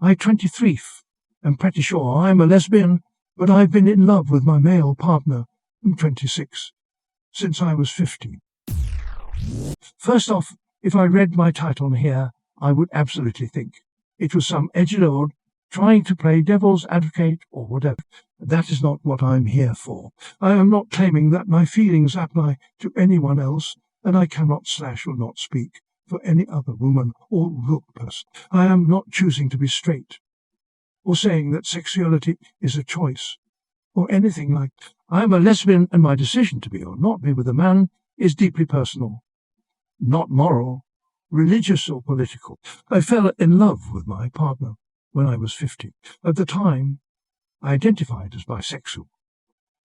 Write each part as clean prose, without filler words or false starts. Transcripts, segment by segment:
I'm 23. I'm pretty sure I'm a lesbian, but I've been in love with my male partner, I'm 26, since I was 15. First off, if I read my title here, I would absolutely think it was some edgelord trying to play devil's advocate or whatever. That is not what I'm here for. I am not claiming that my feelings apply to anyone else, and I cannot /will not speak for any other woman or person. I am not choosing to be straight, or saying that sexuality is a choice, or anything like that. I am a lesbian, and my decision to be or not be with a man is deeply personal, not moral, religious or political. I fell in love with my partner when I was 50. At the time, I identified as bisexual.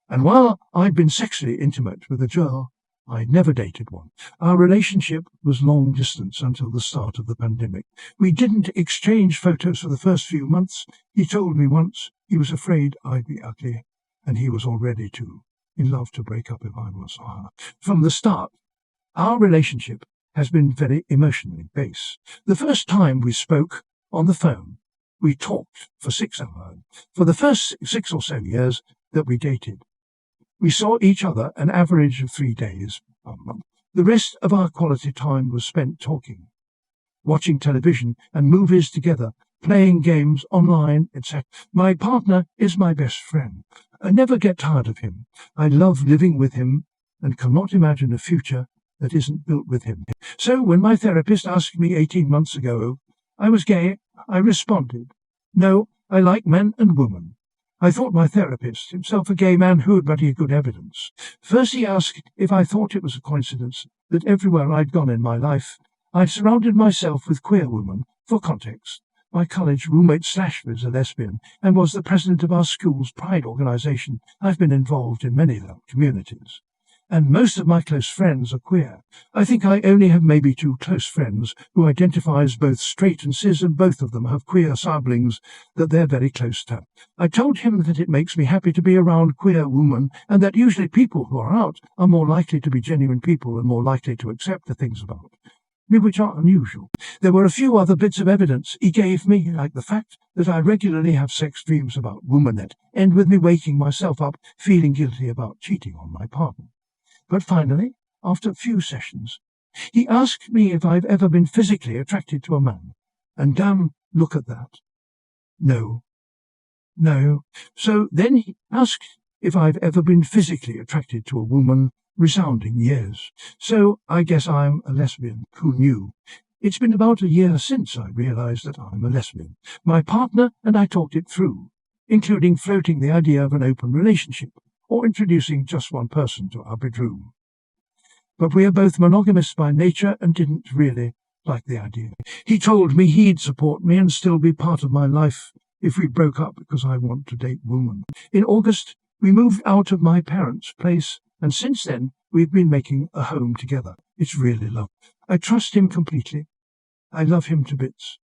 And while I'd been sexually intimate with a girl, I'd never dated one. Our relationship was long distance until the start of the pandemic. We didn't exchange photos for the first few months. He told me once he was afraid I'd be ugly, and he was already in love to break up if I was. From the start, our relationship has been very emotionally based. The first time we spoke on the phone, we talked for 6 hours. For the first 6 or so years that we dated, we saw each other an average of 3 days a month. The rest of our quality time was spent talking, watching television and movies together, playing games online, etc. My partner is my best friend. I never get tired of him. I love living with him and cannot imagine a future that isn't built with him. So when my therapist asked me 18 months ago I was gay, I responded, no, I like men and women. I thought my therapist, himself a gay man who had pretty good evidence. First he asked if I thought it was a coincidence that everywhere I'd gone in my life, I'd surrounded myself with queer women. For context, my college roommate / was a lesbian and was the president of our school's pride organization. I've been involved in many communities, and most of my close friends are queer. I think I only have maybe 2 close friends who identify as both straight and cis, and both of them have queer siblings that they're very close to. I told him that it makes me happy to be around queer women, and that usually people who are out are more likely to be genuine people and more likely to accept the things about me which are unusual. There were a few other bits of evidence he gave me, like the fact that I regularly have sex dreams about women that end with me waking myself up feeling guilty about cheating on my partner. But finally, after a few sessions, he asked me if I've ever been physically attracted to a man. And damn, look at that. No. So then he asked if I've ever been physically attracted to a woman. Resounding yes. So I guess I'm a lesbian. Who knew? It's been about a year since I realized that I'm a lesbian. My partner and I talked it through, including floating the idea of an open relationship, or introducing just one person to our bedroom. But we are both monogamists by nature and didn't really like the idea. He told me he'd support me and still be part of my life if we broke up because I want to date women. In August, we moved out of my parents' place, and since then we've been making a home together. It's really lovely. I trust him completely. I love him to bits.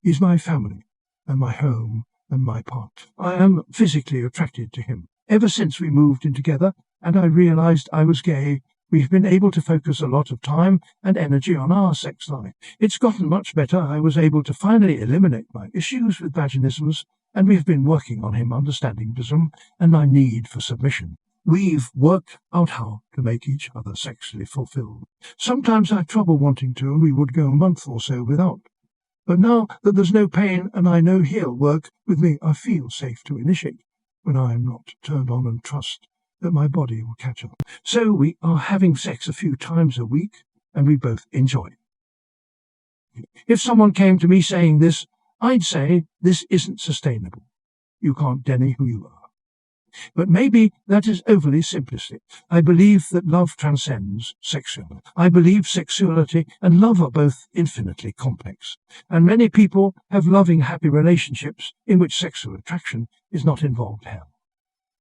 He's my family and my home and my part. I am physically attracted to him. Ever since we moved in together and I realized I was gay, we've been able to focus a lot of time and energy on our sex life. It's gotten much better. I was able to finally eliminate my issues with vaginismus, and we've been working on him understanding bism and my need for submission. We've worked out how to make each other sexually fulfilled. Sometimes I had trouble wanting to, and we would go a month or so without. But now that there's no pain and I know he'll work with me, I feel safe to initiate when I am not turned on and trust that my body will catch up. So we are having sex a few times a week, and we both enjoy it. If someone came to me saying this, I'd say this isn't sustainable. You can't deny who you are. But maybe that is overly simplistic. I believe that love transcends sexuality. I believe sexuality and love are both infinitely complex, and many people have loving, happy relationships in which sexual attraction is not involved. Hell,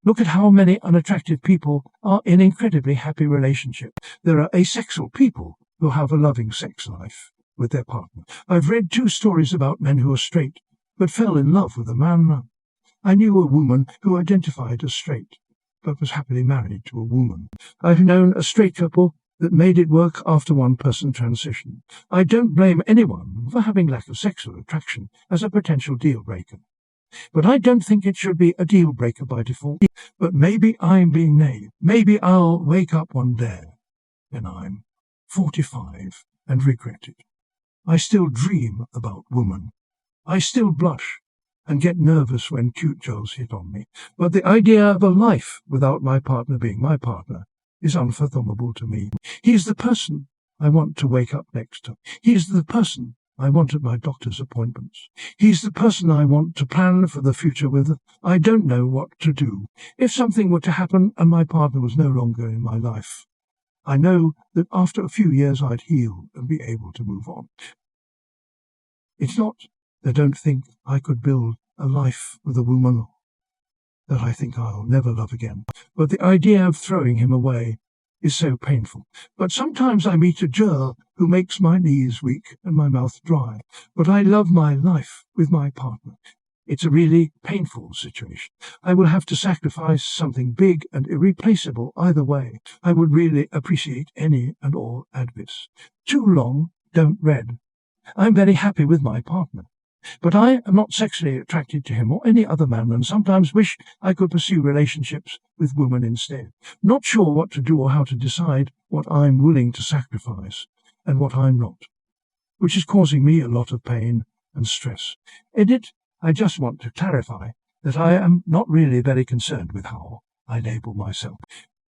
look at how many unattractive people are in incredibly happy relationships. There are asexual people who have a loving sex life with their partner. I've read 2 stories about men who are straight but fell in love with a man. I knew a woman who identified as straight, but was happily married to a woman. I've known a straight couple that made it work after one person transitioned. I don't blame anyone for having lack of sexual attraction as a potential deal breaker. But I don't think it should be a deal breaker by default. But maybe I'm being naive. Maybe I'll wake up one day when I'm 45 and regret it. I still dream about women. I still blush and get nervous when cute girls hit on me. But the idea of a life without my partner being my partner is unfathomable to me. He's the person I want to wake up next to. He's the person I want at my doctor's appointments. He's the person I want to plan for the future with. I don't know what to do. If something were to happen and my partner was no longer in my life, I know that after a few years I'd heal and be able to move on. It's not that I don't think I could build a life with a woman that I think I'll never love again, but the idea of throwing him away is so painful. But sometimes I meet a girl who makes my knees weak and my mouth dry, but I love my life with my partner. It's a really painful situation. I will have to sacrifice something big and irreplaceable either way. I would really appreciate any and all advice. Too long, don't read. I'm very happy with my partner, but I am not sexually attracted to him or any other man, and sometimes wish I could pursue relationships with women instead. Not sure what to do or how to decide what I'm willing to sacrifice and what I'm not, which is causing me a lot of pain and stress. Edit, I just want to clarify that I am not really very concerned with how I label myself.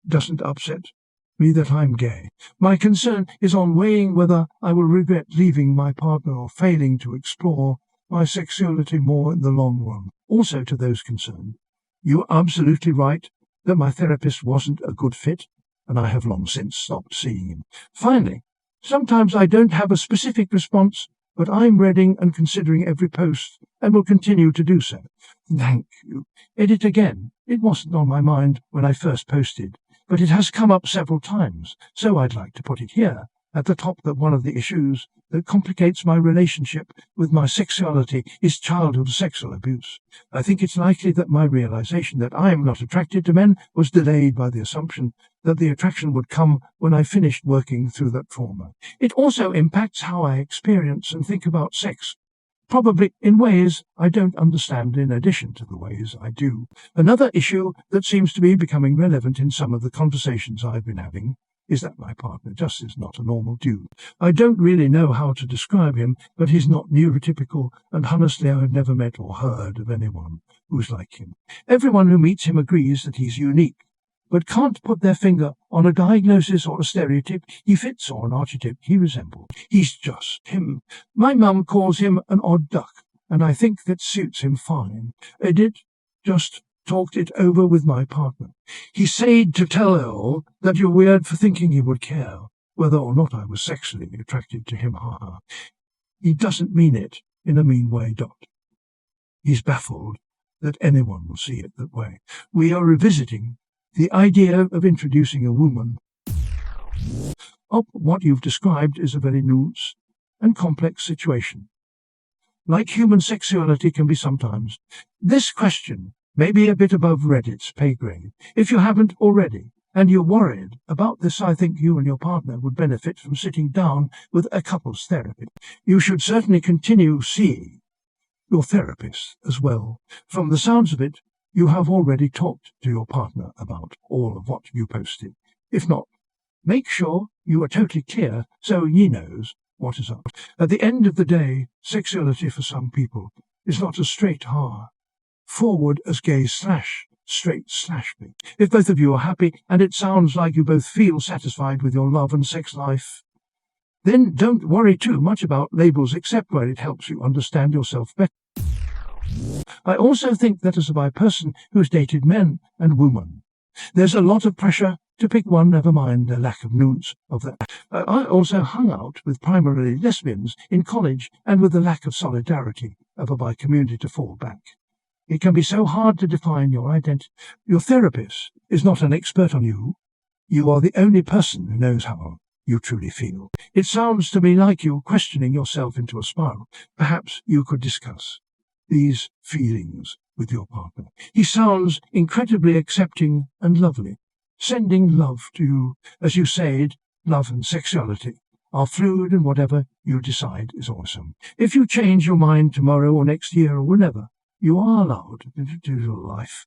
Doesn't upset me that I'm gay. My concern is on weighing whether I will regret leaving my partner or failing to explore my sexuality more in the long run. Also, to those concerned, you are absolutely right that my therapist wasn't a good fit, and I have long since stopped seeing him. Finally, sometimes I don't have a specific response, but I'm reading and considering every post and will continue to do so. Thank you. Edit again. It wasn't on my mind when I first posted, but it has come up several times, so I'd like to put it here at the top that one of the issues that complicates my relationship with my sexuality is childhood sexual abuse. I think it's likely that my realization that I am not attracted to men was delayed by the assumption that the attraction would come when I finished working through that trauma. It also impacts how I experience and think about sex, probably in ways I don't understand in addition to the ways I do. Another issue that seems to be becoming relevant in some of the conversations I've been having is that my partner just is not a normal dude. I don't really know how to describe him, but he's not neurotypical, and honestly I've never met or heard of anyone who's like him. Everyone who meets him agrees that he's unique, but can't put their finger on a diagnosis or a stereotype he fits or an archetype he resembles. He's just him. My mum calls him an odd duck, and I think that suits him fine. I did just talked it over with my partner. He said to tell her that you're weird for thinking he would care whether or not I was sexually attracted to him. Haha. He doesn't mean it in a mean way. He's baffled that anyone will see it that way. We are revisiting the idea of introducing a woman. What you've described is a very nuanced and complex situation. Like human sexuality can be sometimes. This question may be a bit above Reddit's pay grade. If you haven't already, and you're worried about this, I think you and your partner would benefit from sitting down with a couples therapist. You should certainly continue seeing your therapist as well. From the sounds of it, you have already talked to your partner about all of what you posted. If not, make sure you are totally clear so he knows what is up. At the end of the day, sexuality for some people is not as forward as gay/straight/me. If both of you are happy and it sounds like you both feel satisfied with your love and sex life, then don't worry too much about labels except where it helps you understand yourself better. I also think that as a bi person who's dated men and women, there's a lot of pressure to pick one, never mind the lack of nuance of that. I also hung out with primarily lesbians in college, and with the lack of solidarity of a bi community to fall back, it can be so hard to define your identity. Your therapist is not an expert on you. You are the only person who knows how you truly feel. It sounds to me like you're questioning yourself into a spiral. Perhaps you could discuss these feelings with your partner. He sounds incredibly accepting and lovely, sending love to you, as you said, love and sexuality are fluid, and whatever you decide is awesome. If you change your mind tomorrow or next year or whenever, you are allowed to do your life.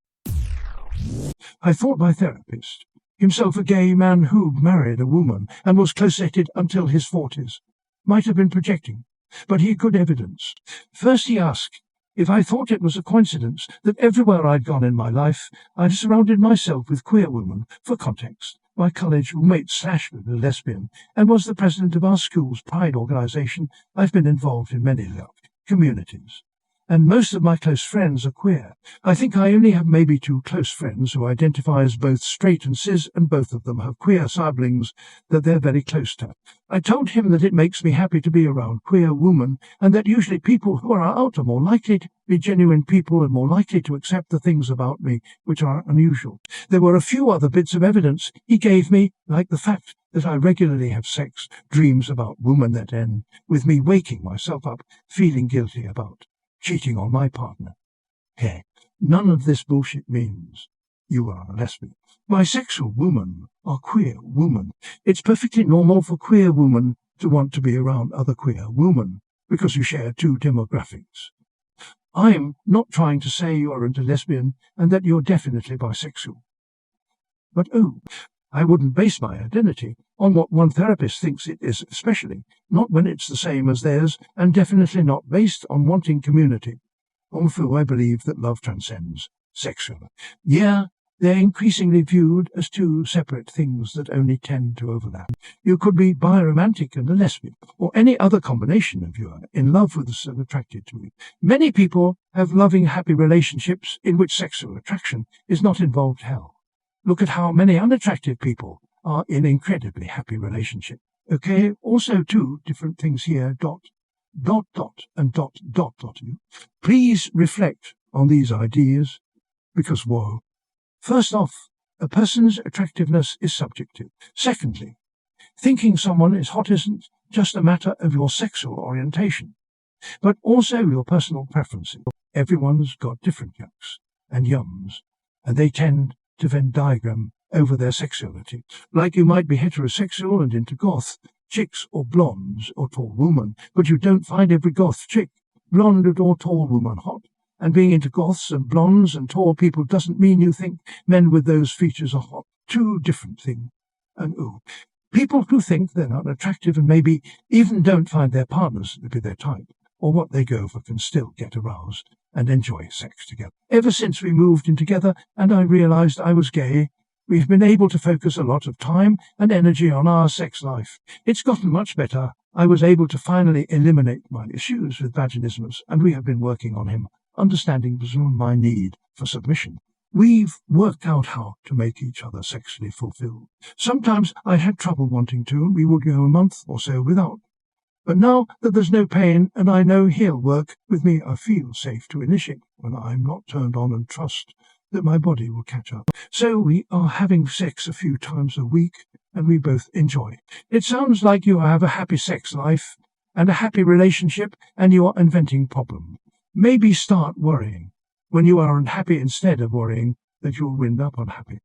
I thought my therapist, himself a gay man who married a woman and was closeted until his 40s, might have been projecting, but he had good evidence. First he asked if I thought it was a coincidence that everywhere I'd gone in my life, I'd surrounded myself with queer women. For context, my college roommate was a lesbian and was the president of our school's pride organization. I've been involved in many communities, and most of my close friends are queer. I think I only have maybe 2 close friends who identify as both straight and cis, and both of them have queer siblings that they're very close to. I told him that it makes me happy to be around queer women, and that usually people who are out are more likely to be genuine people and more likely to accept the things about me which are unusual. There were a few other bits of evidence he gave me, like the fact that I regularly have sex dreams about women that end with me waking myself up feeling guilty about cheating on my partner. Hey, none of this bullshit means you are a lesbian. Bisexual women are queer women. It's perfectly normal for queer women to want to be around other queer women because you share 2 demographics. I'm not trying to say you aren't a lesbian and that you're definitely bisexual. But I wouldn't base my identity on what one therapist thinks it is, especially not when it's the same as theirs, and definitely not based on wanting community. Although I believe that love transcends sexual. Yeah, they're increasingly viewed as 2 separate things that only tend to overlap. You could be biromantic and a lesbian, or any other combination of you are in love with and attracted to it. Many people have loving, happy relationships in which sexual attraction is not involved. Hell, look at how many unattractive people are in incredibly happy relationships. Okay, also 2 different things here, ... and ... Please reflect on these ideas, because whoa. First off, a person's attractiveness is subjective. Secondly, thinking someone is hot isn't just a matter of your sexual orientation, but also your personal preferences. Everyone's got different yucks and yums, and they tend to Venn diagram over their sexuality. Like you might be heterosexual and into goth chicks or blondes or tall women, but you don't find every goth chick, blonde or tall woman hot. And being into goths and blondes and tall people doesn't mean you think men with those features are hot. 2 different things. And people who think they're not attractive and maybe even don't find their partners to be their type, or what they go for, can still get aroused and enjoy sex together. Ever since we moved in together and I realized I was gay, we've been able to focus a lot of time and energy on our sex life. It's gotten much better. I was able to finally eliminate my issues with vaginismus, and we have been working on him understanding my need for submission. We've worked out how to make each other sexually fulfilled. Sometimes I had trouble wanting to, and we would go a month or so without. But now that there's no pain and I know he'll work with me, I feel safe to initiate when I'm not turned on and trust that my body will catch up. So we are having sex a few times a week, and we both enjoy. It sounds like you have a happy sex life and a happy relationship, and you are inventing problems. Maybe start worrying when you are unhappy instead of worrying that you'll wind up unhappy.